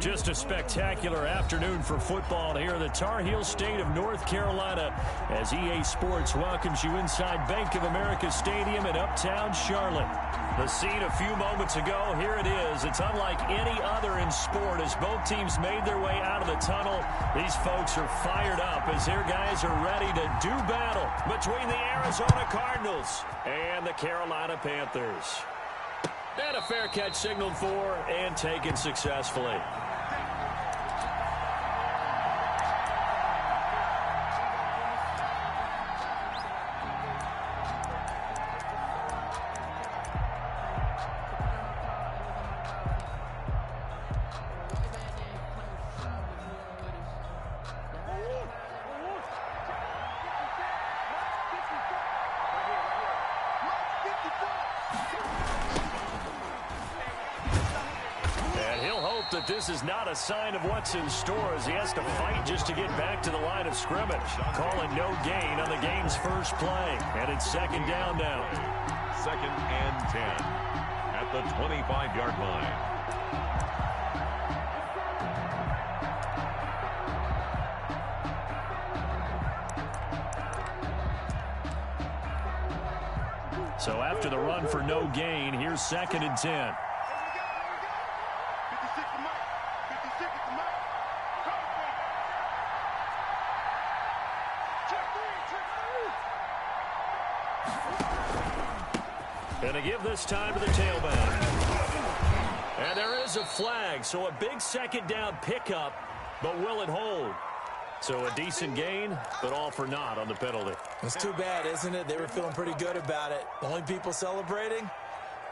Just a spectacular afternoon for football here in the Tar Heel state of North Carolina as EA Sports welcomes you inside Bank of America Stadium in uptown Charlotte. The scene a few moments ago, here it is. It's unlike any other in sport as both teams made their way out of the tunnel. These folks are fired up as their guys are ready to do battle between the Arizona Cardinals and the Carolina Panthers. And a fair catch signaled for and taken successfully. That this is not a sign of what's in store as he has to fight just to get back to the line of scrimmage. Calling no gain on the game's first play. And it's second down now. 2nd and 10 at the 25-yard line. So after the run for no gain, here's 2nd and 10. And to give this time to the tailback. And there is a flag, so a big second down pickup, but will it hold? So a decent gain, but all for naught on the penalty. It's too bad, isn't it? They were feeling pretty good about it. The only people celebrating,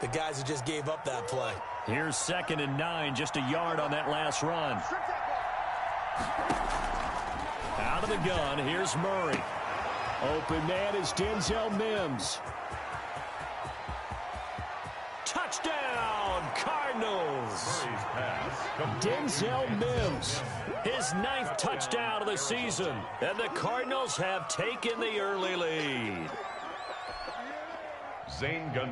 the guys who just gave up that play. Here's 2nd and 9, just a yard on that last run. Out of the gun, here's Murray. Open man is Denzel Mims. Touchdown, Cardinals. Denzel Mims, his 9th touchdown of the season. And the Cardinals have taken the early lead.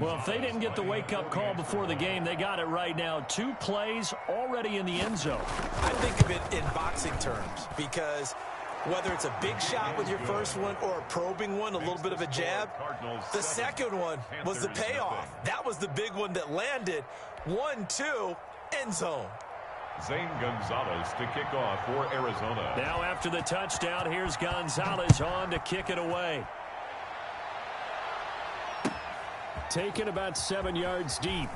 Well, if they didn't get the wake-up call before the game, they got it right now. 2 plays already in the end zone. I think of it in boxing terms because whether it's a big shot with your first one or a probing one, a little bit of a jab, the second one was the payoff. That was the big one that landed. 1-2, end zone. Zane Gonzalez to kick off for Arizona. Now after the touchdown, here's Gonzalez on to kick it away. Taken about 7 yards deep.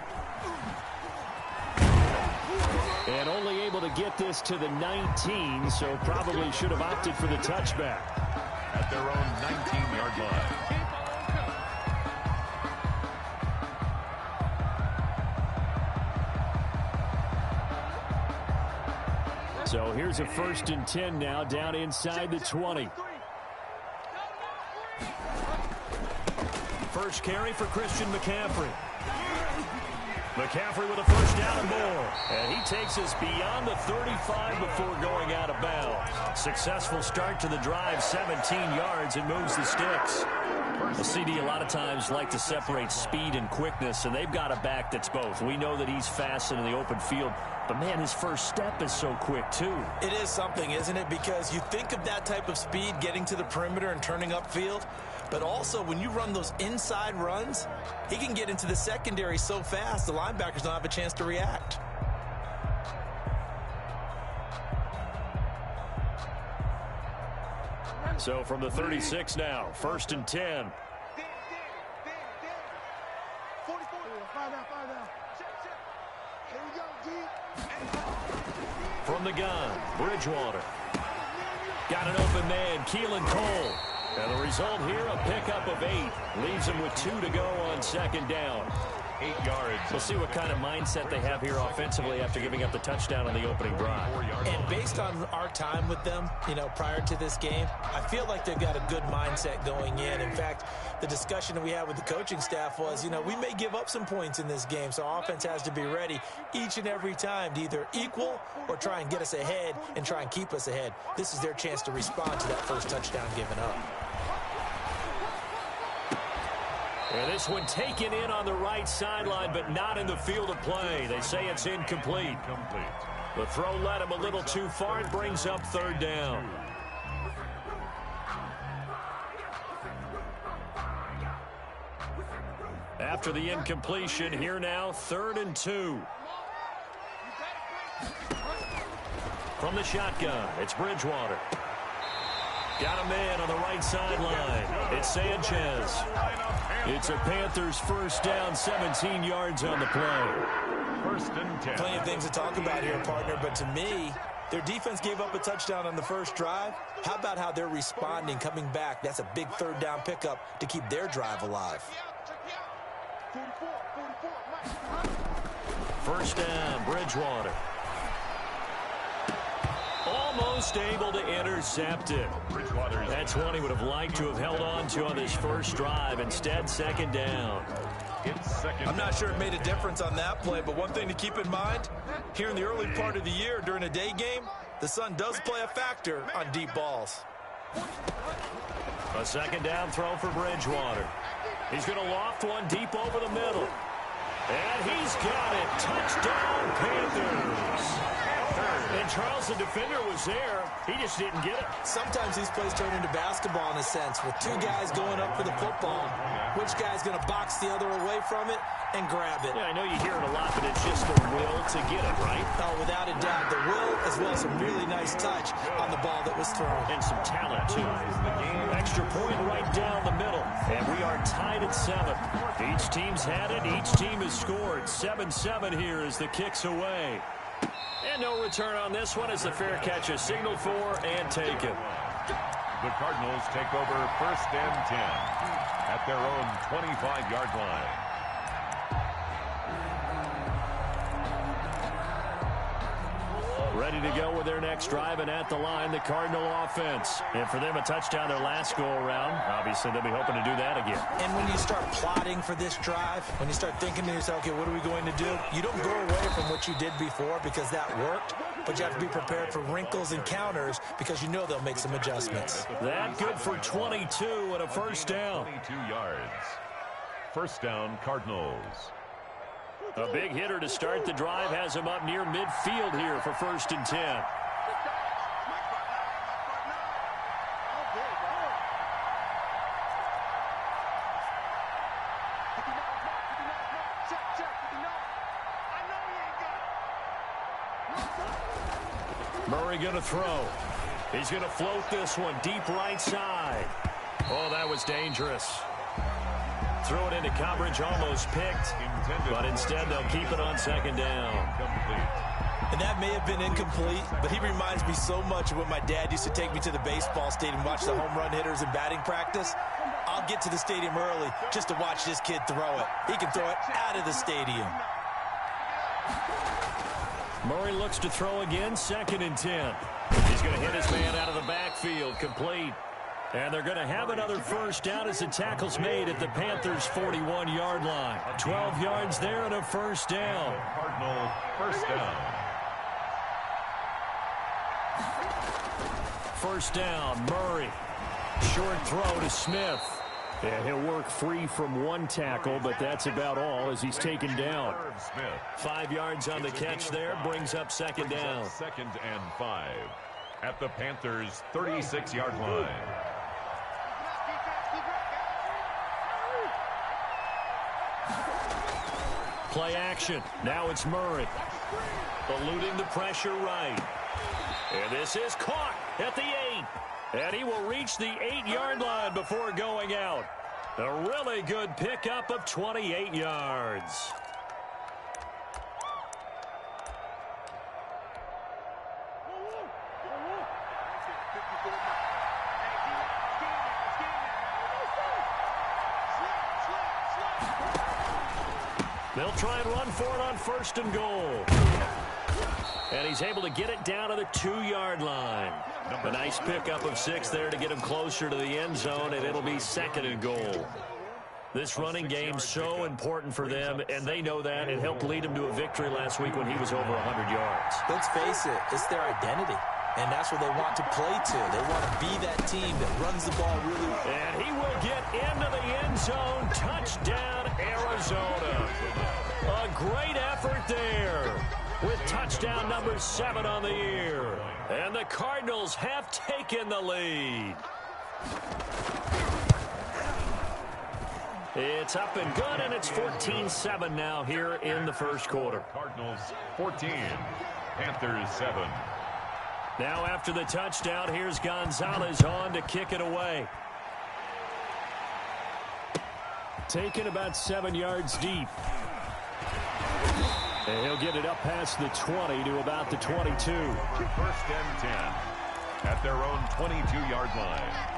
And only able to get this to the 19, so probably should have opted for the touchback. At their own 19-yard line. So here's a 1st and 10 now, down inside the 20. First carry for Christian McCaffrey. McCaffrey with a first down and more. And he takes us beyond the 35 before going out of bounds. Successful start to the drive, 17 yards, and moves the sticks. The CD a lot of times like to separate speed and quickness, and they've got a back that's both. We know that he's fast and in the open field, but, man, his first step is so quick, too. It is something, isn't it? Because you think of that type of speed getting to the perimeter and turning upfield, but also when you run those inside runs, he can get into the secondary so fast the linebackers don't have a chance to react. So from the 36 now, 1st and 10. From the gun, Bridgewater. Got an open man, Keelan Cole. And the result here, a pickup of 8. Leaves him with 2 to go on 2nd down. 8 yards. We'll see what kind of mindset they have here offensively after giving up the touchdown on the opening drive. And based on our time with them, prior to this game, I feel like they've got a good mindset going in. In fact, the discussion that we had with the coaching staff was, we may give up some points in this game, so our offense has to be ready each and every time to either equal or try and get us ahead and try and keep us ahead. This is their chance to respond to that first touchdown given up. And this one taken in on the right sideline, but not in the field of play. They say it's incomplete. The throw led him a little too far. It brings up third down. After the incompletion, here now, 3rd and 2. From the shotgun, it's Bridgewater. Got a man on the right sideline. It's Sanchez. It's a Panthers first down, 17 yards on the play. 1st and 10. Plenty of things to talk about here, partner, but to me, their defense gave up a touchdown on the first drive. How about how they're responding, coming back? That's a big 3rd down pickup to keep their drive alive. First down, Bridgewater. Almost able to intercept it. That's one he would have liked to have held on to on this first drive. Instead, 2nd down. I'm not sure it made a difference on that play, but one thing to keep in mind, here in the early part of the year during a day game, the sun does play a factor on deep balls. A 2nd down throw for Bridgewater. He's going to loft one deep over the middle. And he's got it. Touchdown, Panthers. And Charles, the defender, was there. He just didn't get it. Sometimes these plays turn into basketball in a sense, with 2 guys going up for the football. Which guy's going to box the other away from it and grab it? Yeah, I know you hear it a lot, but it's just the will to get it, right? Oh, without a doubt, the will as well as some really nice touch on the ball that was thrown. And some talent, too. Extra point right down the middle. And we are tied at 7. Each team's had it. Each team has scored. 7-7 here as the kick's away. And no return on this one as the fair catch is signaled for and taken. The Cardinals take over 1st and 10 at their own 25-yard line. Ready to go with their next drive, and at the line, the Cardinal offense. And for them, a touchdown their last go-around. Obviously, they'll be hoping to do that again. And when you start plotting for this drive, when you start thinking to yourself, okay, what are we going to do? You don't go away from what you did before because that worked, but you have to be prepared for wrinkles and counters because you know they'll make some adjustments. That good for 22 and a first down. 22 yards. First down, Cardinals. A big hitter to start the drive has him up near midfield here for 1st and 10. Murray going to throw. He's going to float this one deep right side. Oh, that was dangerous. Throw it into coverage, almost picked, but instead they'll keep it on 2nd down. And that may have been incomplete, but he reminds me so much of when my dad used to take me to the baseball stadium and watch the home run hitters in batting practice. I'll get to the stadium early just to watch this kid throw it. He can throw it out of the stadium. Murray looks to throw again, 2nd and 10. He's going to hit his man out of the backfield, complete. And they're going to have another first down as the tackle's made at the Panthers' 41-yard line. 12 yards there and a first down. Cardinal first down. First down, Murray. Short throw to Smith. And he'll work free from one tackle, but that's about all as he's taken down. 5 yards on the catch there, brings up 2nd down. 2nd and 5 at the Panthers' 36-yard line. Play action. Now it's Murray. Eluding the pressure right. And this is caught at the 8. And he will reach the 8-yard line before going out. A really good pickup of 28 yards. They'll try and run for it on 1st and goal. And he's able to get it down to the 2-yard line. A nice pickup of 6 there to get him closer to the end zone, and it'll be 2nd and goal. This running game's so important for them, and they know that. It helped lead him to a victory last week when he was over 100 yards. Let's face it, it's their identity. And that's what they want to play to. They want to be that team that runs the ball really well. And he will get into the end zone. Touchdown, Arizona. A great effort there. with touchdown number 7 on the year. And the Cardinals have taken the lead. It's up and good, and it's 14-7 now here in the first quarter. Cardinals 14, Panthers 7. Now after the touchdown, here's Gonzalez on to kick it away. Taken about 7 yards deep. And he'll get it up past the 20 to about the 22. First and 10 at their own 22-yard line.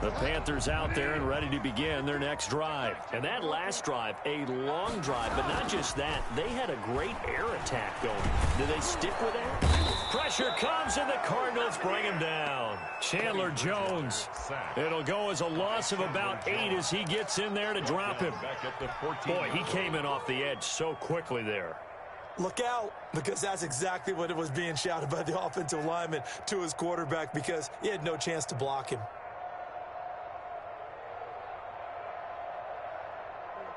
The Panthers out there and ready to begin their next drive. And that last drive, a long drive, but not just that. They had a great air attack going. Do they stick with that? Pressure comes, and the Cardinals bring him down. Chandler Jones. It'll go as a loss of about 8 as he gets in there to drop him. Boy, he came in off the edge so quickly there. Look out, because that's exactly what it was being shouted by the offensive lineman to his quarterback, because he had no chance to block him.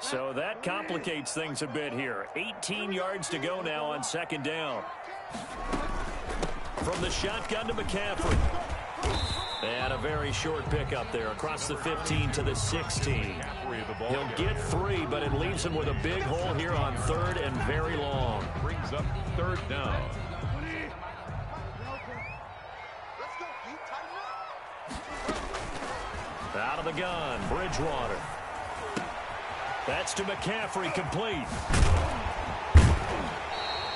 So that complicates things a bit here. 18 yards to go now on second down. From the shotgun to McCaffrey. And a very short pickup there across the 15 to the 16. He'll get 3, but it leaves him with a big hole here on 3rd and very long. Brings up 3rd down. Out of the gun, Bridgewater. That's to McCaffrey, complete.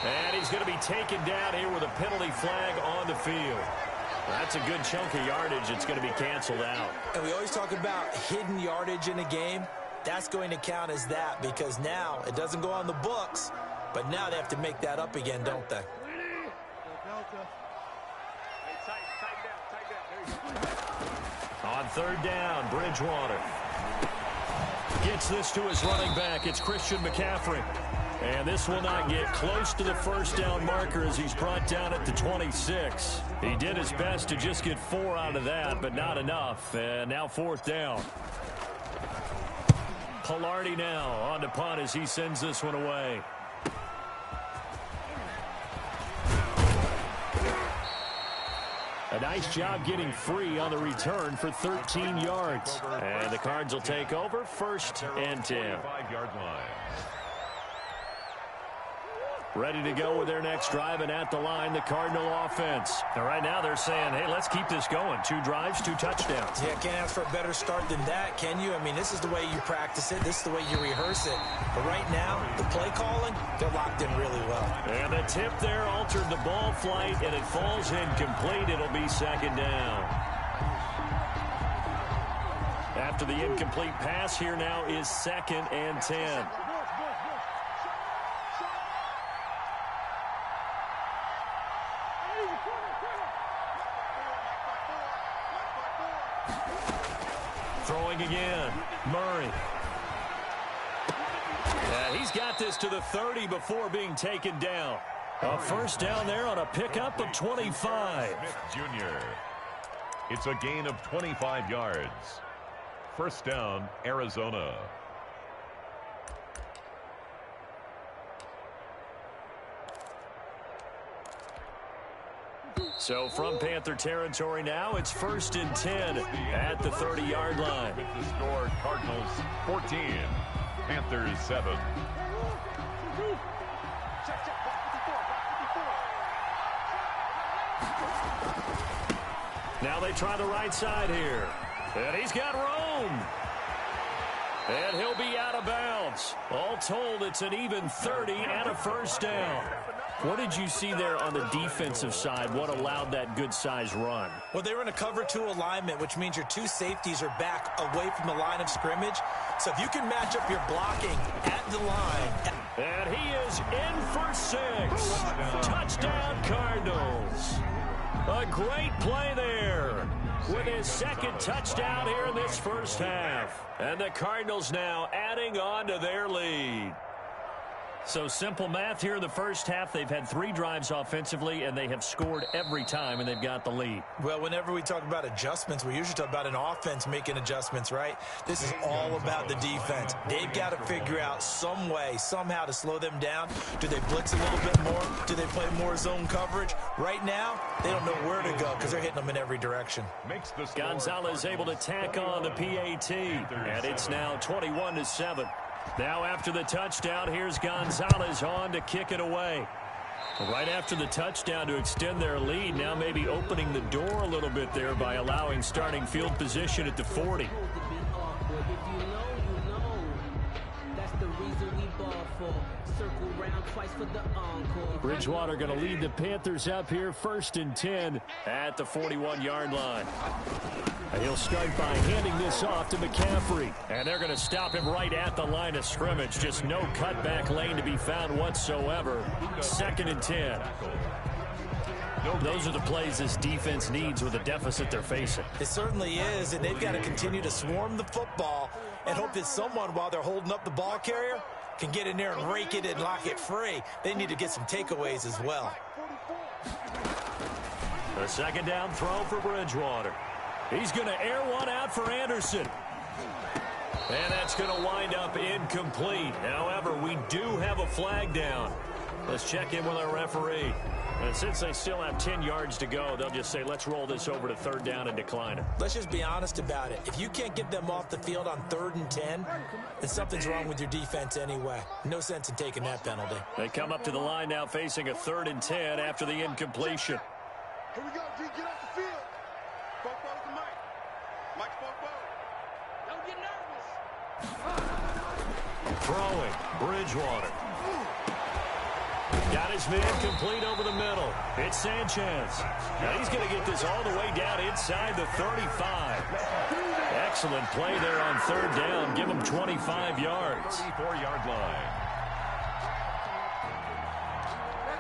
And he's going to be taken down here with a penalty flag on the field. That's a good chunk of yardage. It's going to be canceled out. And we always talk about hidden yardage in a game. That's going to count as that, because now it doesn't go on the books, but now they have to make that up again, don't they? On 3rd down, Bridgewater gets this to his running back. It's Christian McCaffrey. And this will not get close to the first down marker as he's brought down at the 26. He did his best to just get 4 out of that, but not enough. And now 4th down. Pilardi now on to punt as he sends this one away. A nice job getting free on the return for 13 yards. And the Cards will take over 1st and 10. 5-yard line. Ready to go with their next drive, and at the line, the Cardinal offense. And right now they're saying, hey, let's keep this going. 2 drives, 2 touchdowns. Yeah, can't ask for a better start than that, can you? I mean, this is the way you practice it. This is the way you rehearse it. But right now, the play calling, they're locked in really well. And the tip there altered the ball flight, and it falls incomplete. It'll be 2nd down. After the incomplete pass, here now is 2nd and 10. Throwing again, Murray. He's got this to the 30 before being taken down. A 1st down there on a pickup of 25. Smith Jr. It's a gain of 25 yards. 1st down, Arizona. So from Panther territory now, it's 1st and 10 at the 30-yard line. With the score, Cardinals 14, Panthers 7. Now they try the right side here. And he's got room. And he'll be out of bounds. All told, it's an even 30 and a 1st down. What did you see there on the defensive side? What allowed that good-sized run? Well, they were in a cover 2 alignment, which means your 2 safeties are back away from the line of scrimmage. So if you can match up your blocking at the line. And he is in for 6. Touchdown, Cardinals. A great play there with his 2nd touchdown here in this first half. And the Cardinals now adding on to their lead. So simple math here in the first half. They've had 3 drives offensively, and they have scored every time, and they've got the lead. Well, whenever we talk about adjustments, we usually talk about an offense making adjustments, right? This is all about the defense. They've got to figure out some way, somehow to slow them down. Do they blitz a little bit more? Do they play more zone coverage? Right now, they don't know where to go because they're hitting them in every direction. Gonzalez able to tack on the PAT, and it's now 21-7. Now after the touchdown, here's Gonzalez on to kick it away. Right after the touchdown to extend their lead, now maybe opening the door a little bit there by allowing starting field position at the 40. Bridgewater going to lead the Panthers up here, 1st and 10 at the 41-yard line. And he'll start by handing this off to McCaffrey. And they're going to stop him right at the line of scrimmage. Just no cutback lane to be found whatsoever. 2nd and 10. Those are the plays this defense needs with the deficit they're facing. It certainly is, and they've got to continue to swarm the football and hope that someone, while they're holding up the ball carrier, can get in there and rake it and lock it free. They need to get some takeaways as well. A 2nd down throw for Bridgewater. He's going to air one out for Anderson. And that's going to wind up incomplete. However, we do have a flag down. Let's check in with our referee. And since they still have 10 yards to go, they'll just say, let's roll this over to 3rd down and decline it. Let's just be honest about it. If you can't get them off the field on 3rd and 10, then something's wrong with your defense anyway. No sense in taking that penalty. They come up to the line now facing a 3rd and 10 after the incompletion. Here we go, G. Get off the field. Spoke ball to Mike. Mike spoke ball. Don't get nervous. Throwing, Bridgewater. Got his man complete over the middle. It's Sanchez. Now he's going to get this all the way down inside the 35. Excellent play there on 3rd down. Give him 25 yards. 34-yard line.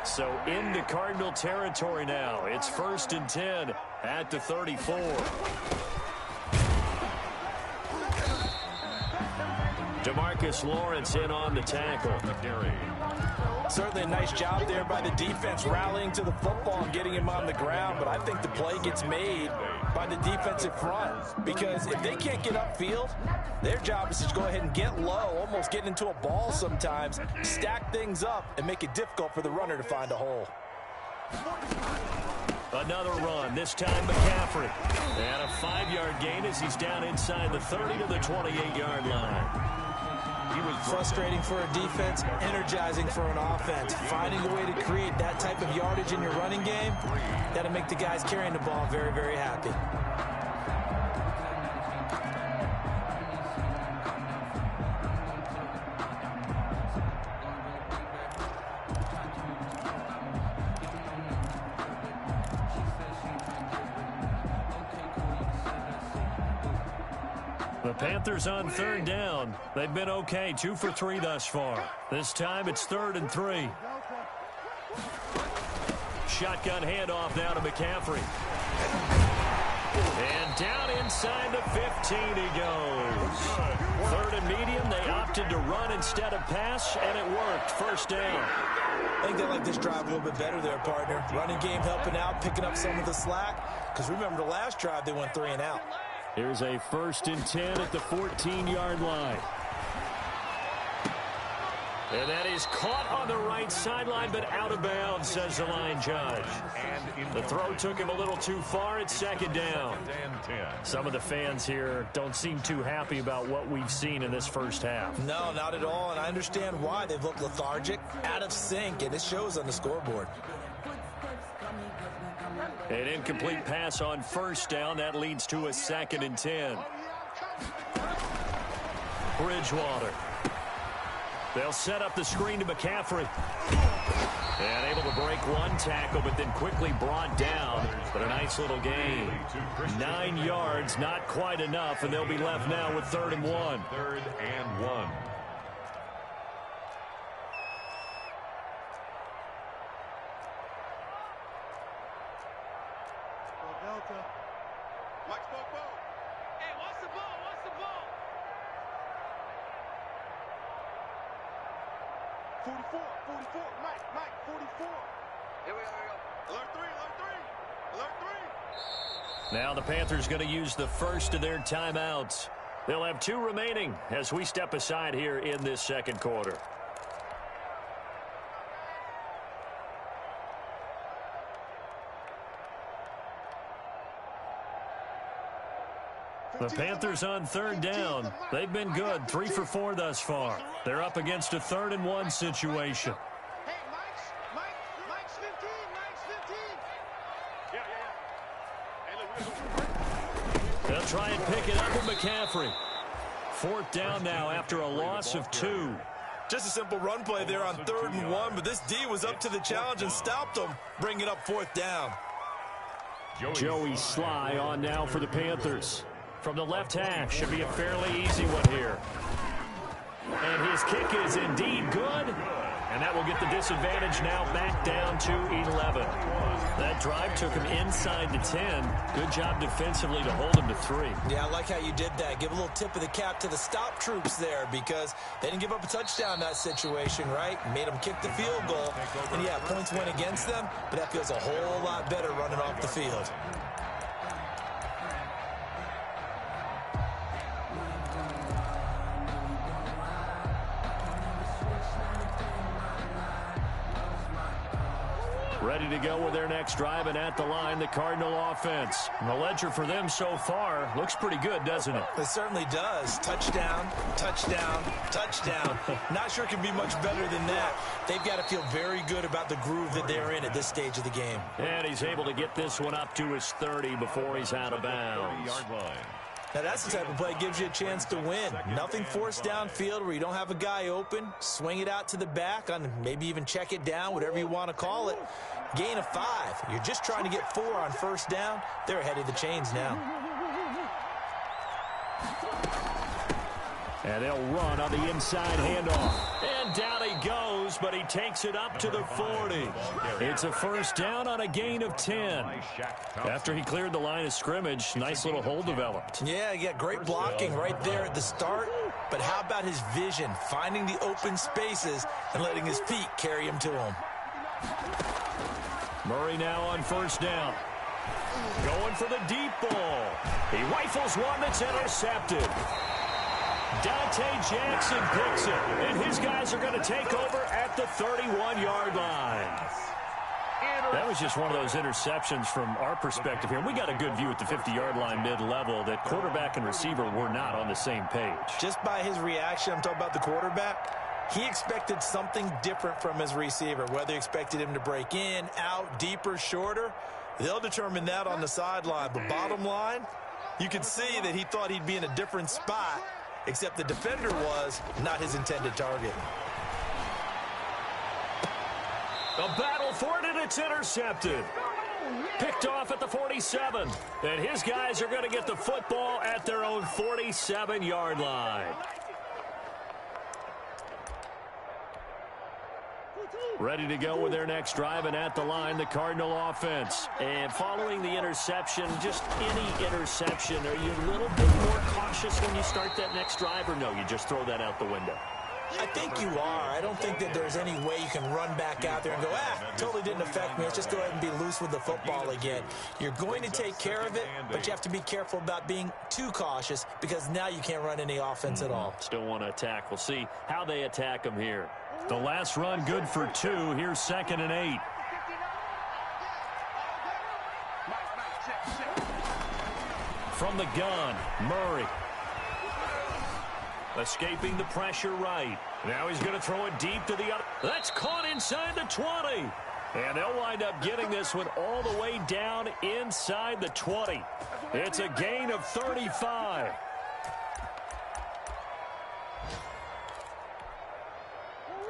So into Cardinal territory now. It's 1st and 10 at the 34. DeMarcus Lawrence in on the tackle. Certainly a nice job there by the defense rallying to the football and getting him on the ground, but I think the play gets made by the defensive front because if they can't get upfield, their job is to go ahead and get low, almost get into a ball sometimes, stack things up, and make it difficult for the runner to find a hole. Another run, this time McCaffrey. And a 5-yard gain as he's down inside the 30 to the 28-yard line. He was frustrating for a defense, energizing for an offense. Finding a way to create that type of yardage in your running game, that'll make the guys carrying the ball very, very happy. The Panthers on 3rd down. They've been okay, 2 for 3 thus far. This time it's 3rd and 3. Shotgun handoff now to McCaffrey. And down inside the 15 he goes. 3rd and medium, they opted to run instead of pass, and it worked. 1st down. I think they like this drive a little bit better there, partner. Running game helping out, picking up some of the slack. Because remember the last drive, they went 3 and out. Here's a 1st and 10 at the 14-yard line. And that is caught on the right sideline, but out of bounds, says the line judge. The throw took him a little too far. It's 2nd down. Some of the fans here don't seem too happy about what we've seen in this first half. No, not at all, and I understand why. They've looked lethargic, out of sync, and it shows on the scoreboard. An incomplete pass on 1st down. That leads to a 2nd and 10. Bridgewater. They'll set up the screen to McCaffrey. And able to break one tackle, but then quickly brought down. But a nice little gain. 9 yards, not quite enough, and they'll be left now with 3rd and 1. 3rd and 1. Mike spoke ball. Hey, what's the ball? What's the ball? 44, 44. Mike, 44. Here we go. Alert 3, alert 3. Alert 3. Now the Panthers going to use the first of their timeouts. They'll have 2 remaining as we step aside here in this second quarter. The Panthers on third down. They've been good, 3 for 4 thus far. They're up against a 3rd and 1 situation. Hey, Mike's 15, Mike's 15. Yeah. They'll try and pick it up with McCaffrey. 4th down now after a loss of 2. Just a simple run play there on 3rd and 1, but this D was up to the challenge and stopped them, bringing up 4th down. Joey Sly on now for the Panthers. From the left hash, should be a fairly easy one here. And his kick is indeed good. And that will get the disadvantage now back down to 11. That drive took him inside the 10. Good job defensively to hold him to 3. Yeah, I like how you did that. Give a little tip of the cap to the stop troops there because they didn't give up a touchdown in that situation, right? Made them kick the field goal. And, yeah, points went against them, but that feels a whole lot better running off the field. Ready to go with their next drive, and at the line, the Cardinal offense. And the ledger for them so far looks pretty good, doesn't it? It certainly does. Touchdown, touchdown, touchdown. Not sure it can be much better than that. They've got to feel very good about the groove that they're in at this stage of the game. And he's able to get this one up to his 30 before he's out of bounds. Now, that's the type of play that gives you a chance to win. Nothing forced downfield where you don't have a guy open. Swing it out to the back, on maybe even check it down, whatever you want to call it. Gain of 5. You're just trying to get 4 on first down. They're ahead of the chains now. And they'll run on the inside handoff. And down he goes, but he takes it up to the 40. It's a first down on a gain of 10. After he cleared the line of scrimmage, nice little hole developed. Yeah, he got great blocking right there at the start. But how about his vision, finding the open spaces and letting his feet carry him to him. Murray now on first down. Going for the deep ball. He rifles one that's intercepted. Dante Jackson picks it, and his guys are going to take over at the 31-yard line. That was just one of those interceptions from our perspective here. We got a good view at the 50-yard line mid-level that quarterback and receiver were not on the same page. Just by his reaction, I'm talking about the quarterback, he expected something different from his receiver, whether he expected him to break in, out, deeper, shorter. They'll determine that on the sideline. But bottom line, you could see that he thought he'd be in a different spot, except the defender was not his intended target. A battle for it, and it's intercepted. Picked off at the 47. And his guys are going to get the football at their own 47-yard line. Ready to go with their next drive, and at the line, the Cardinal offense. And following the interception, just any interception, are you a little bit more cautious when you start that next drive, or no, you just throw that out the window? I think you are. I don't think that there's any way you can run back out there and go, totally didn't affect me. Let's just go ahead and be loose with the football again. You're going to take care of it, but you have to be careful about being too cautious because now you can't run any offense at all. Still want to attack. We'll see how they attack them here. The last run good for 2. Here's 2nd and 8. From the gun, Murray. Escaping the pressure right. Now he's going to throw it deep to the other. That's caught inside the 20. And they'll wind up getting this one all the way down inside the 20. It's a gain of 35.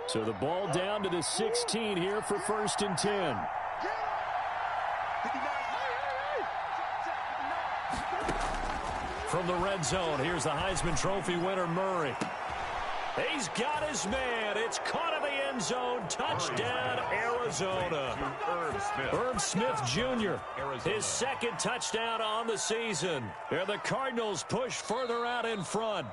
So the ball down to the 16 here for 1st and 10. From the red zone, here's the Heisman Trophy winner, Murray. He's got his man. It's caught in the end zone. Touchdown, Arizona. Herb Smith Jr., his 2nd touchdown on the season. And the Cardinals push further out in front.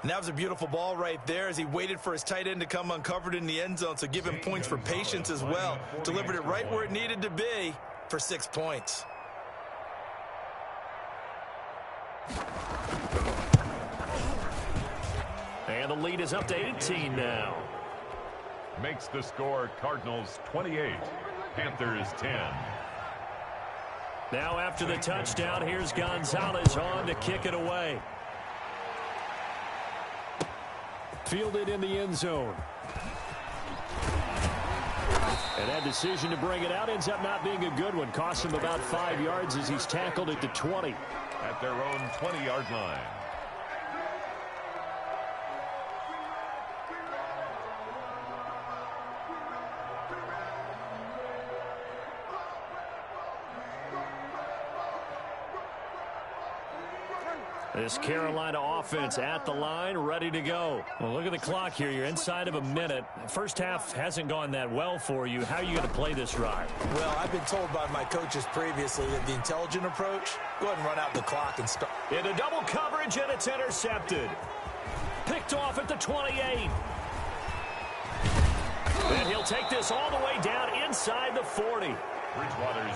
And that was a beautiful ball right there as he waited for his tight end to come uncovered in the end zone, so give him points for patience as well. Delivered it right where it needed to be for 6 points. And the lead is up to 18 now. Makes the score Cardinals 28, Panthers 10. Now after the touchdown, here's Gonzalez on to kick it away. Fielded in the end zone. And that decision to bring it out ends up not being a good one. Costs him about 5 yards as he's tackled at the 20. At their own 20-yard line. This Carolina offense at the line, ready to go. Well, look at the clock here. You're inside of a minute. First half hasn't gone that well for you. How are you going to play this drive? Well, I've been told by my coaches previously that the intelligent approach, go ahead and run out the clock and start. Into double coverage, and it's intercepted. Picked off at the 28. And he'll take this all the way down inside the 40.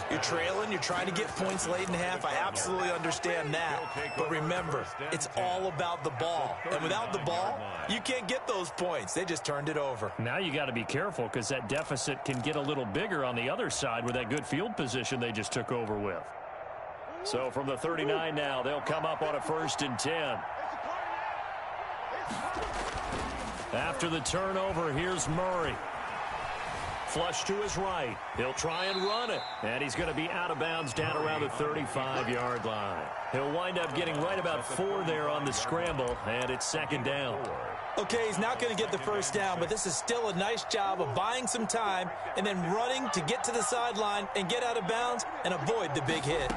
You're trailing, you're trying to get points late in half. I absolutely understand that. But remember, it's all about the ball. And without the ball, you can't get those points. They just turned it over. Now you got to be careful because that deficit can get a little bigger on the other side with that good field position they just took over with. So from the 39 now, they'll come up on a 1st and 10. After the turnover, here's Murray. Flush to his right. He'll try and run it. And he's going to be out of bounds down around the 35-yard line. He'll wind up getting right about 4 there on the scramble, and it's 2nd down. Okay, he's not going to get the first down, but this is still a nice job of buying some time and then running to get to the sideline and get out of bounds and avoid the big hit.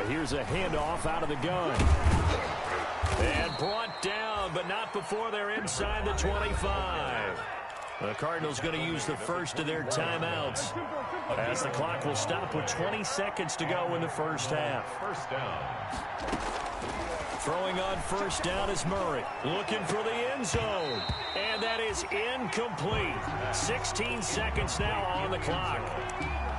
Here's a handoff out of the gun. And brought down, but not before they're inside the 25. The Cardinals going to use the first of their timeouts as the clock will stop with 20 seconds to go in the first half. First down. Throwing on first down is Murray. Looking for the end zone. And that is incomplete. 16 seconds now on the clock.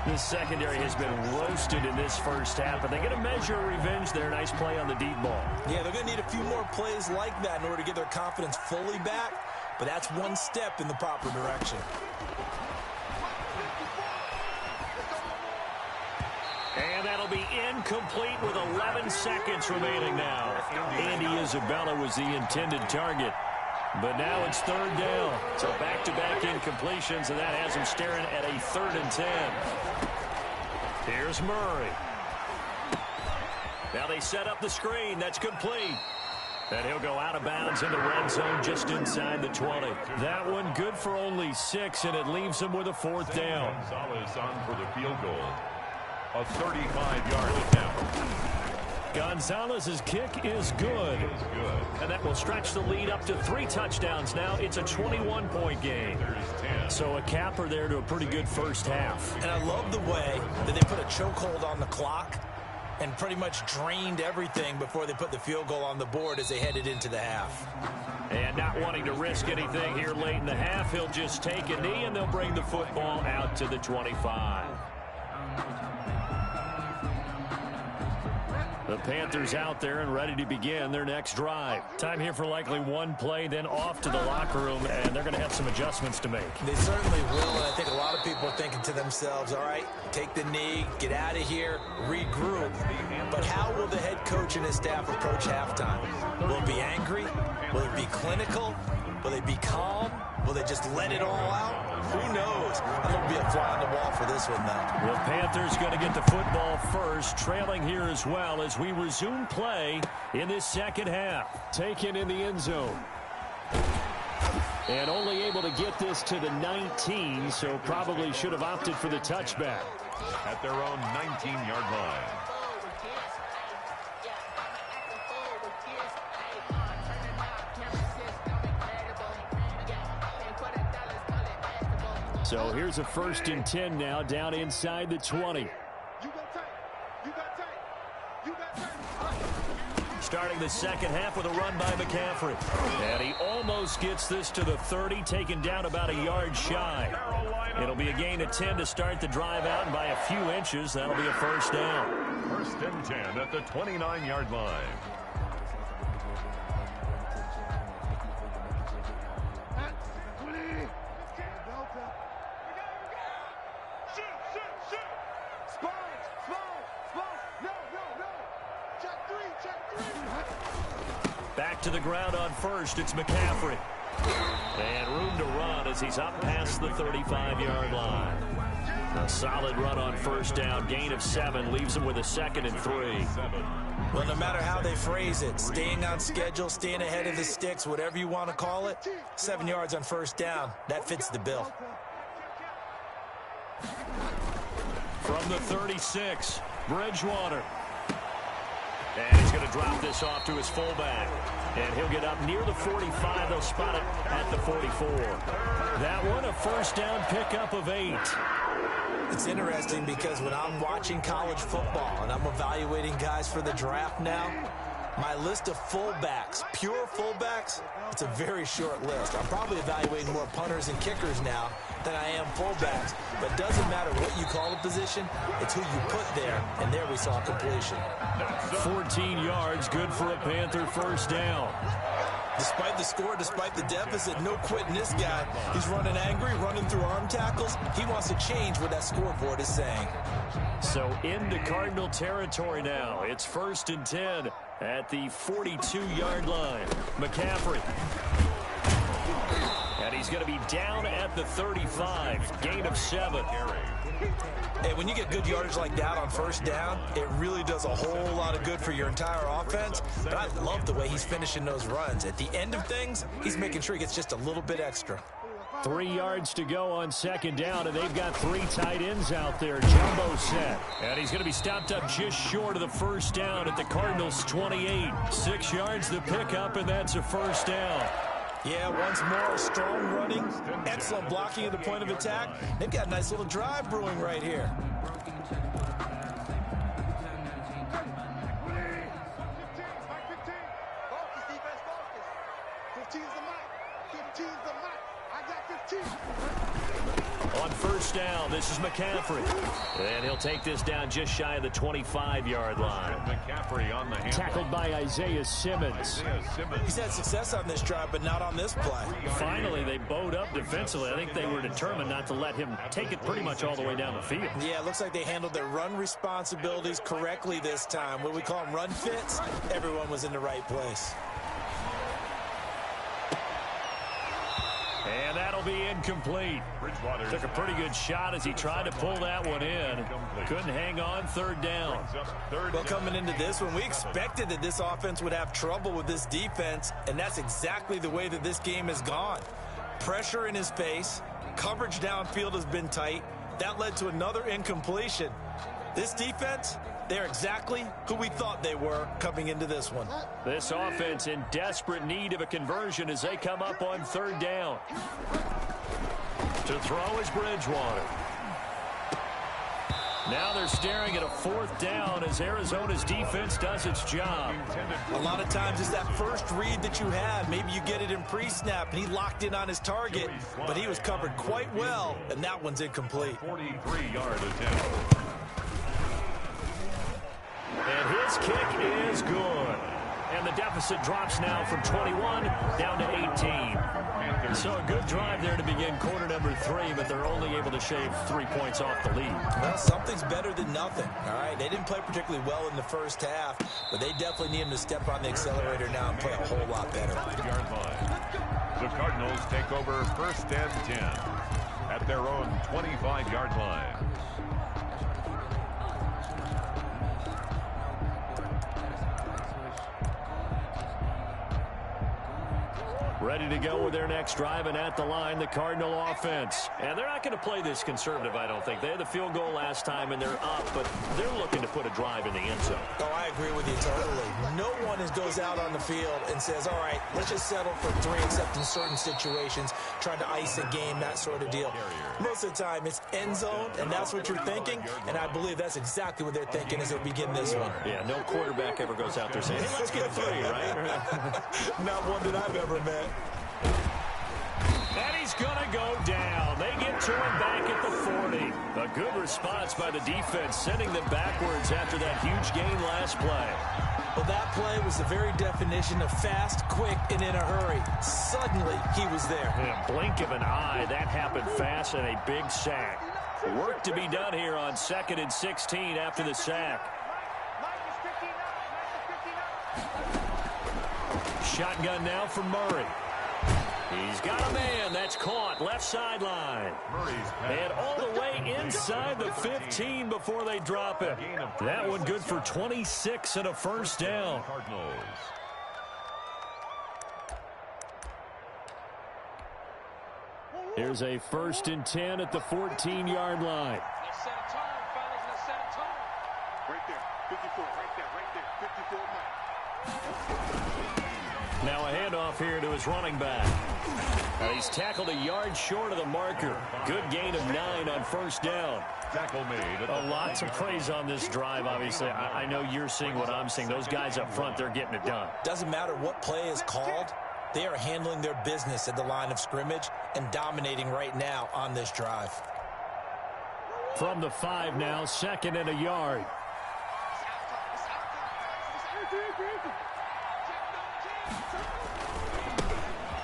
The secondary has been roasted in this first half, but they get a measure of revenge there. Nice play on the deep ball. Yeah, they're going to need a few more plays like that in order to get their confidence fully back. But that's one step in the proper direction. And that'll be incomplete with 11 seconds remaining now. Andy Isabella was the intended target. But now it's 3rd down. So back-to-back incompletions, and that has him staring at a 3rd and 10. Here's Murray. Now they set up the screen. That's complete. And he'll go out of bounds in the red zone just inside the 20. That one good for only 6, and it leaves him with a 4th down. Gonzalez on for the field goal. A 35-yard attempt. Gonzalez's kick is good. And that will stretch the lead up to 3 touchdowns now. It's a 21-point game. So a capper there to a pretty good first half. And I love the way that they put a chokehold on the clock and pretty much drained everything before they put the field goal on the board as they headed into the half. And not wanting to risk anything here late in the half, he'll just take a knee, and they'll bring the football out to the 25. The Panthers out there and ready to begin their next drive. Time here for likely one play, then off to the locker room, and they're going to have some adjustments to make. They certainly will, and I think a lot of people are thinking to themselves, all right, take the knee, get out of here, regroup. But how will the head coach and his staff approach halftime? Will it be angry? Will it be clinical? Will they be calm? Will they just let it all out? Who knows? It'll be a fly on the wall for this one, though. The Panthers going to get the football first, trailing here as well as we resume play in this second half. Taken in the end zone. And only able to get this to the 19, so probably should have opted for the touchback. At their own 19-yard line. So here's a 1st and 10 now down inside the 20. You got time. You got time. You got time. Starting starting the second half with a run by McCaffrey. And he almost gets this to the 30, taken down about a yard shy. It'll be a gain of 10 to start the drive out, and by a few inches, that'll be a first down. First and 10 at the 29-yard line. Back to the ground on first. It's McCaffrey. And room to run as he's up past the 35-yard line. A solid run on first down. Gain of 7 leaves him with a 2nd and 3. Well, no matter how they phrase it, staying on schedule, staying ahead of the sticks, whatever you want to call it, 7 yards on first down, that fits the bill. From the 36, Bridgewater. And he's going to drop this off to his fullback. And he'll get up near the 45. They'll spot it at the 44. That one, a first down pickup of 8. It's interesting because when I'm watching college football and I'm evaluating guys for the draft now, my list of fullbacks, pure fullbacks, it's a very short list. I'm probably evaluating more punters and kickers now than I am fullbacks. But it doesn't matter what you call a position, it's who you put there. And there we saw completion. 14 yards, good for a Panther first down. Despite the score, despite the deficit, no quitting this guy. He's running angry, running through arm tackles. He wants to change what that scoreboard is saying. So into Cardinal territory now. It's first and 10 at the 42-yard line. McCaffrey. And he's going to be down at the 35. Gain of 7. Hey, when you get good yardage like that on first down, it really does a whole lot of good for your entire offense. But I love the way he's finishing those runs. At the end of things, he's making sure he gets just a little bit extra. 3 yards to go on second down, and they've got 3 tight ends out there. Jumbo set. And he's going to be stopped up just short of the first down at the Cardinals' 28. 6 yards to pick up, and that's a first down. Yeah, once more, strong running, excellent blocking at the point of attack. They've got a nice little drive brewing right here. On first down, this is McCaffrey. And he'll take this down just shy of the 25-yard line. McCaffrey on the handle. Tackled by Isaiah Simmons. He's had success on this drive, but not on this play. Finally, they bowed up defensively. I think they were determined not to let him take it pretty much all the way down the field. Yeah, it looks like they handled their run responsibilities correctly this time. What we call them run fits, everyone was in the right place. And that'll be incomplete. Took a pretty good shot as he tried to pull that one in. Couldn't hang on, third down. Well, coming into this one, we expected that this offense would have trouble with this defense, and that's exactly the way that this game has gone. Pressure in his face, coverage downfield has been tight. That led to another incompletion. This defense, they're exactly who we thought they were coming into this one. This offense in desperate need of a conversion as they come up on third down. To throw is Bridgewater. Now they're staring at a fourth down as Arizona's defense does its job. A lot of times it's that first read that you have. Maybe you get it in pre-snap, and he locked in on his target, but he was covered quite well, and that one's incomplete. 43-yard attempt. And his kick is good. And the deficit drops now from 21 down to 18. So a good drive there to begin quarter number 3, but they're only able to shave 3 points off the lead. Well, something's better than nothing, all right? They didn't play particularly well in the first half, but they definitely need him to step on the accelerator now and play a whole lot better. 5-yard line. The Cardinals take over first and 10 at their own 25-yard line. Ready to go with their next drive, and at the line, the Cardinal offense. And they're not going to play this conservative, I don't think. They had the field goal last time, and they're up, but they're looking to put a drive in the end zone. Oh, I agree with you totally. No one goes out on the field and says, all right, let's just settle for 3, except in certain situations, trying to ice a game, that sort of deal. Most of the time, it's end zone, and that's what you're thinking, and I believe that's exactly what they're thinking as they begin this one. Yeah, no quarterback ever goes out there saying, hey, let's get 3, right? Not one that I've ever met. And he's going to go down. They get to him back at the 40. A good response by the defense, sending them backwards after that huge gain last play. Well, that play was the very definition of fast, quick, and in a hurry. Suddenly, he was there. In a blink of an eye, that happened fast, and a big sack. Work to be done here on 2nd and 16 after the sack. Shotgun now for Murray. He's got a man. That's caught. Left sideline. And all the way inside the 15 before they drop it. That one good for 26 and a first down. Here's a 1st and 10 at the 14-yard line. Let's set a tone, fellas. Let's set a tone. Right there. 54. Right there. 54. Now a handoff here to his running back. He's tackled a yard short of the marker. Good gain of 9 on first down. Tackle made. A lot to praise on this drive, obviously. I know you're seeing what I'm seeing. Those guys up front, they're getting it done. Doesn't matter what play is called. They are handling their business at the line of scrimmage and dominating right now on this drive. From the 5 now, 2nd and a yard.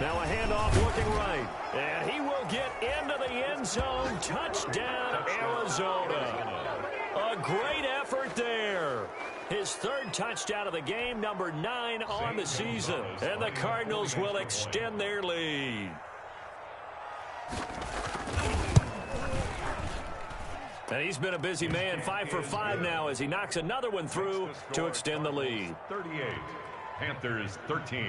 Now a handoff looking right. And he will get into the end zone. Touchdown, Arizona. A great effort there. His 3rd touchdown of the game, number 9 on the season. And the Cardinals will extend their lead. And he's been a busy man, 5 for 5 now as he knocks another one through to extend the lead. 38, Panthers 13.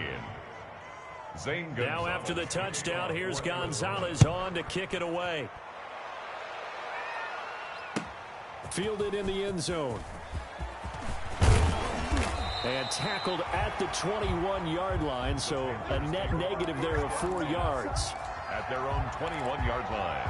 Now after the touchdown, here's Gonzalez on to kick it away. Fielded in the end zone. And tackled at the 21-yard line, so a net negative there of 4 yards. At their own 21-yard line.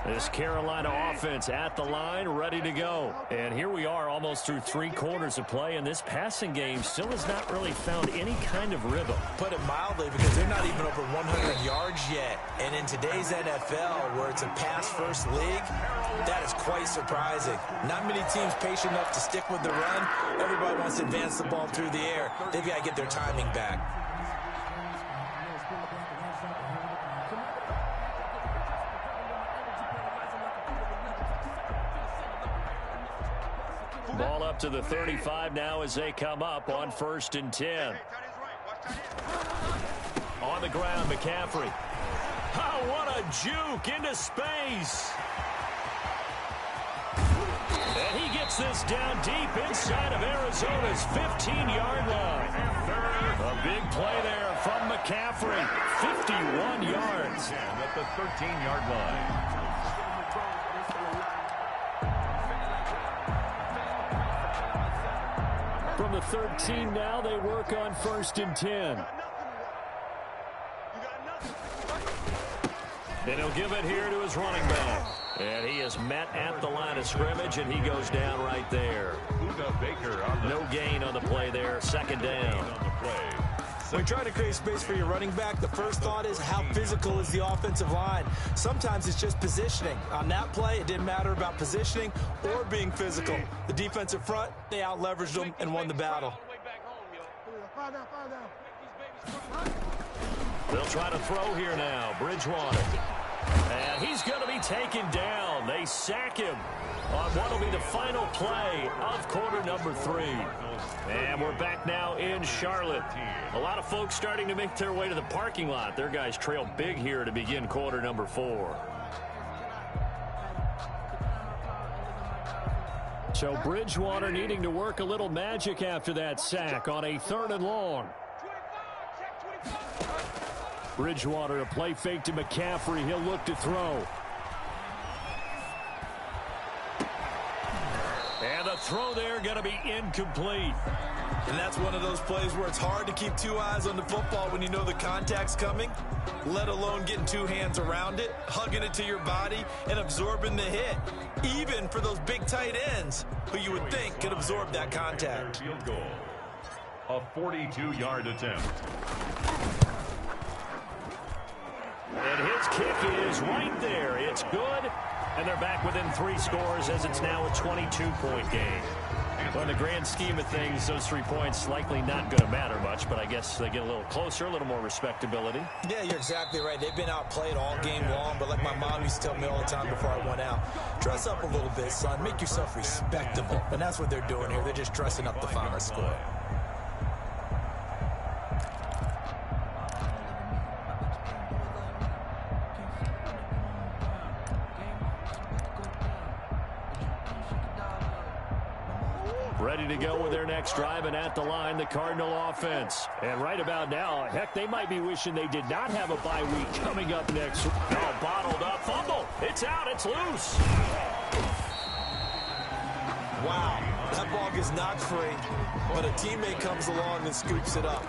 This Carolina offense at the line, ready to go. And here we are almost through 3 quarters of play, and this passing game still has not really found any kind of rhythm. Put it mildly, because they're not even over 100 yards yet. And in today's NFL, where it's a pass-first league, that is quite surprising. Not many teams patient enough to stick with the run. Everybody wants to advance the ball through the air. They've got to get their timing back. Ball up to the 35 now as they come up on 1st and 10. On the ground, McCaffrey. Oh, what a juke into space. And he gets this down deep inside of Arizona's 15-yard line. A big play there from McCaffrey. 51 yards. At the 13-yard line. From the 13 now, they work on 1st and 10. And he'll give it here to his running back. And he is met at the line of scrimmage, and he goes down right there. No gain on the play there. 2nd down. When you're trying to create space for your running back, the first thought is how physical is the offensive line. Sometimes it's just positioning. On that play, it didn't matter about positioning or being physical. The defensive front, they out-leveraged them and won the battle. They'll try to throw here now. Bridgewater. And he's going to be taken down. They sack him on what will be the final play of quarter number 3. And we're back now in Charlotte. A lot of folks starting to make their way to the parking lot. Their guys trail big here to begin quarter number 4. So Bridgewater needing to work a little magic after that sack on a 3rd and long. Bridgewater, a play fake to McCaffrey. He'll look to throw. And the throw there going to be incomplete. And that's one of those plays where it's hard to keep 2 eyes on the football when you know the contact's coming, let alone getting 2 hands around it, hugging it to your body, and absorbing the hit, even for those big tight ends who you would think could absorb that contact. Field goal. A 42-yard attempt. And his kick is right there. It's good. And they're back within 3 scores as it's now a 22-point game. Well, in the grand scheme of things, those 3 points likely not going to matter much, but I guess they get a little closer, a little more respectability. Yeah, you're exactly right. They've been outplayed all game long, but like my mom used to tell me all the time before I went out, dress up a little bit, son. Make yourself respectable. And that's what they're doing here. They're just dressing up the final score. Ready to go with their next drive, and at the line, the Cardinal offense. And right about now, heck, they might be wishing they did not have a bye week coming up next. Oh, bottled up. Fumble. It's out. It's loose. Wow, that ball gets knocked free, but a teammate comes along and scoops it up.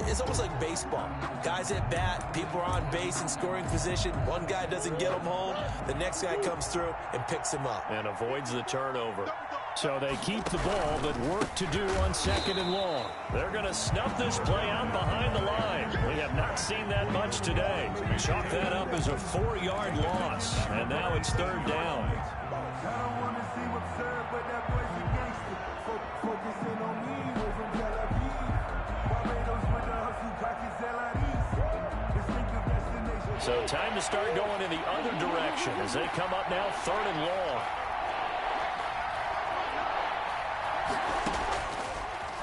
It's almost like baseball. Guys at bat, people are on base in scoring position. One guy doesn't get him home. The next guy comes through and picks him up. And avoids the turnover. So they keep the ball, but work to do on 2nd and long. They're going to snuff this play out behind the line. We have not seen that much today. Chalk that up as a 4-yard loss, and now it's 3rd down. So time to start going in the other direction as they come up now 3rd and long.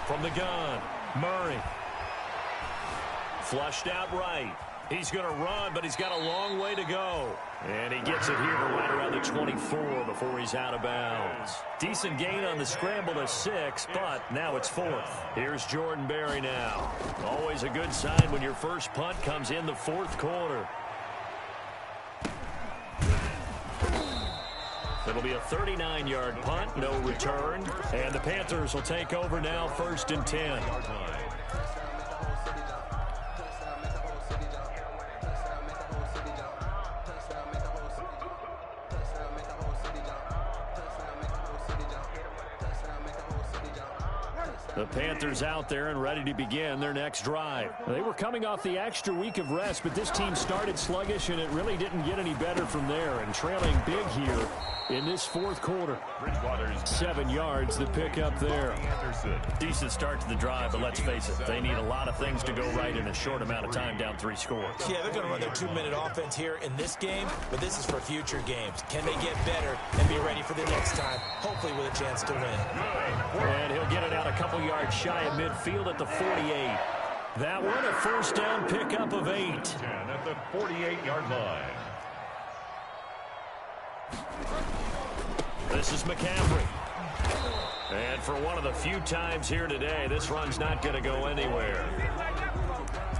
From the gun, Murray. Flushed out right. He's going to run, but he's got a long way to go. And he gets it here to right around the 24 before he's out of bounds. Decent gain on the scramble to 6, but now it's 4th. Here's Jordan Berry now. Always a good sign when your first punt comes in the 4th quarter. It'll be a 39-yard punt, no return. And the Panthers will take over now, 1st and 10. The Panthers out there and ready to begin their next drive. They were coming off the extra week of rest, but this team started sluggish, and it really didn't get any better from there. And trailing big here in this 4th quarter. 7 yards the pick up there. Decent start to the drive, but let's face it, they need a lot of things to go right in a short amount of time, down 3 scores. Yeah, they're going to run their 2-minute offense here in this game, but this is for future games. Can they get better and be ready for the next time, hopefully with a chance to win? And he'll get it out a couple yards shy of midfield at the 48. That one, a 1st down pickup of 8. 10 at the 48-yard line. This is McCaffrey. And for one of the few times here today, this run's not going to go anywhere.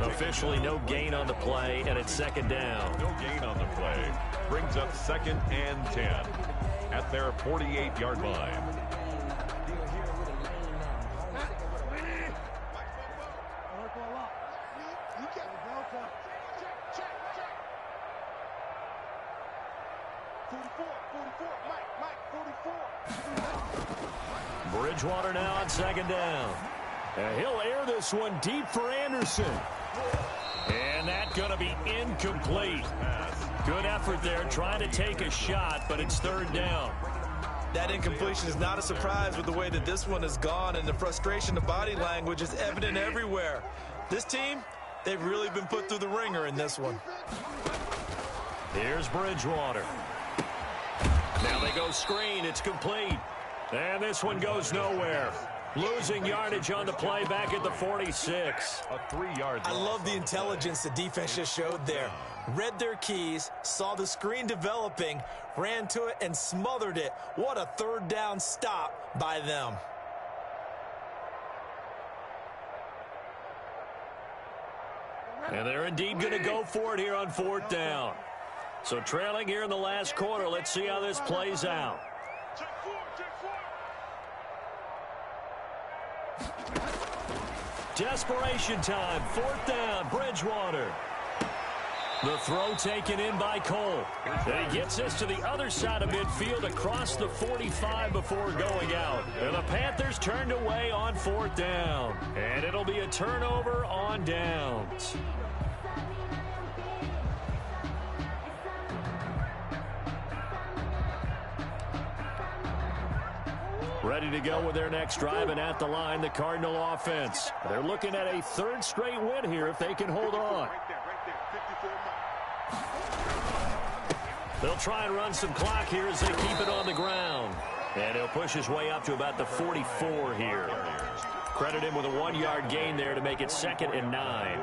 Officially no gain on the play, and it's 2nd down. No gain on the play. Brings up 2nd and 10 at their 48-yard line. Bridgewater now on 2nd down. And he'll air this one deep for Anderson. And that's going to be incomplete. Good effort there, trying to take a shot, but it's 3rd down. That incompletion is not a surprise with the way that this one has gone, and the frustration, the body language is evident everywhere. This team, they've really been put through the ringer in this one. Here's Bridgewater. Now they go screen. It's complete. And this one goes nowhere. Losing yardage on the play back at the 46. A 3-yard I loss love the on intelligence the defense just showed there. Read their keys, saw the screen developing, ran to it, and smothered it. What a third down stop by them. And they're indeed going to go for it here on 4th down. So trailing here in the last quarter. Let's see how this plays out. Desperation time. 4th down. Bridgewater. The throw taken in by Cole. And he gets this to the other side of midfield across the 45 before going out. And the Panthers turned away on 4th down. And it'll be a turnover on downs. Ready to go with their next drive, and at the line, the Cardinal offense. They're looking at a 3rd straight win here if they can hold on. They'll try and run some clock here as they keep it on the ground. And he'll push his way up to about the 44 here. Credit him with a 1-yard gain there to make it 2nd and 9.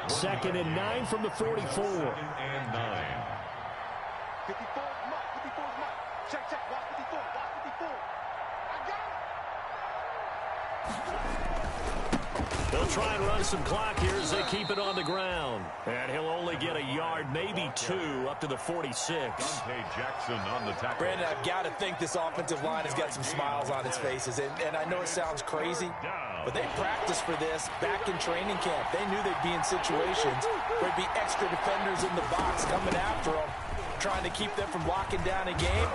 2nd and 9 from the 44. 2nd and 9. 54 is Mike. 54 is Mike. Check, check. Watch 54. Watch 54. I got it. They'll try and run some clock here as they keep it on the ground. And he'll only get a yard, maybe 2, up to the 46. Dante Jackson on the tackle. Brandon, I've got to think this offensive line has got some smiles on its faces. And I know it sounds crazy, but they practiced for this back in training camp. They knew they'd be in situations where there'd be extra defenders in the box coming after them, trying to keep them from locking down a game.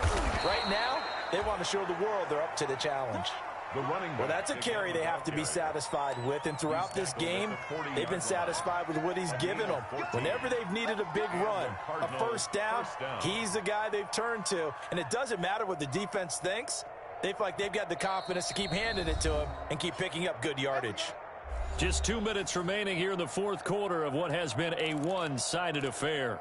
Right now, they want to show the world they're up to the challenge. Well, that's a carry they have to be satisfied with, and throughout this game, they've been satisfied with what he's given them. Whenever they've needed a big run, a 1st down, he's the guy they've turned to, and it doesn't matter what the defense thinks. They feel like they've got the confidence to keep handing it to him and keep picking up good yardage. Just 2 minutes remaining here in the 4th quarter of what has been a one-sided affair.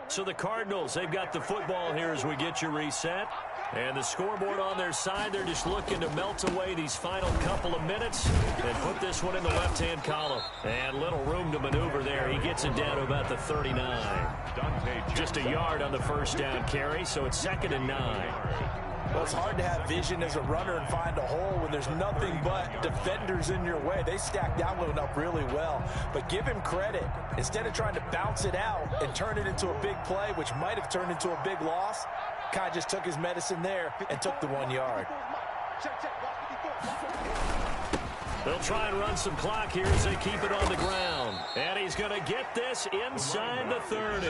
So the Cardinals, they've got the football here as we get you reset. And the scoreboard on their side, they're just looking to melt away these final couple of minutes and put this one in the left-hand column. And little room to maneuver there. He gets it down to about the 39. Just a yard on the 1st down carry, so it's 2nd and 9. Well, it's hard to have vision as a runner and find a hole when there's nothing but defenders in your way. They stacked that one up really well. But give him credit. Instead of trying to bounce it out and turn it into a big play, which might have turned into a big loss, Kai just took his medicine there and took the 1 yard. They'll try and run some clock here as they keep it on the ground. And he's going to get this inside the 30.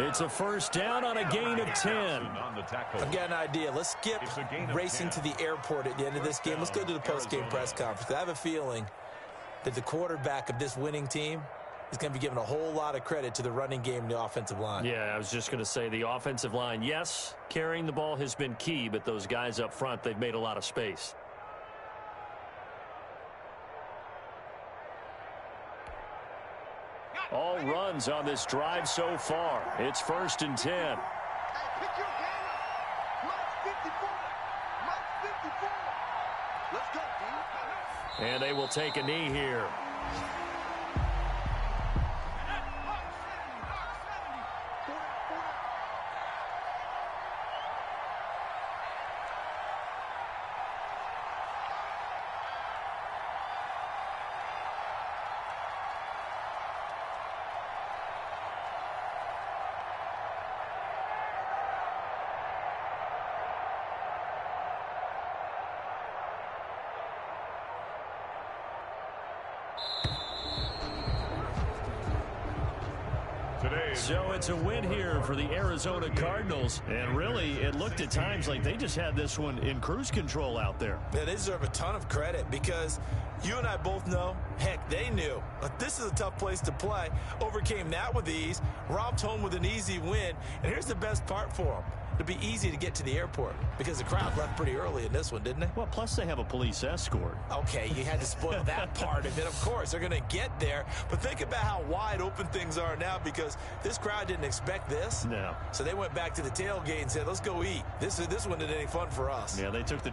It's a 1st down on a gain of 10. I've got an idea. Let's skip racing to the airport at the end of this game. Let's go to the post-game press conference. I have a feeling that the quarterback of this winning team is going to be given a whole lot of credit to the running game and the offensive line. Yeah, I was just going to say the offensive line, yes, carrying the ball has been key, but those guys up front, they've made a lot of space. All runs on this drive so far. It's 1st and 10. Hey, pick your game up. Mike 54. Mike 54. Let's go, dude. And they will take a knee here. So it's a win here for the Arizona Cardinals. And really, it looked at times like they just had this one in cruise control out there. Yeah, they deserve a ton of credit because you and I both know Heck, they knew. But this is a tough place to play. Overcame that with ease. Romped home with an easy win. And here's the best part for them. It'll be easy to get to the airport because the crowd left pretty early in this one, didn't they? Well, plus they have a police escort. Okay, you had to spoil that part of it. Of course, they're going to get there. But think about how wide open things are now because this crowd didn't expect this. No. So they went back to the tailgate and said, let's go eat. This one isn't any fun for us. Yeah, they took the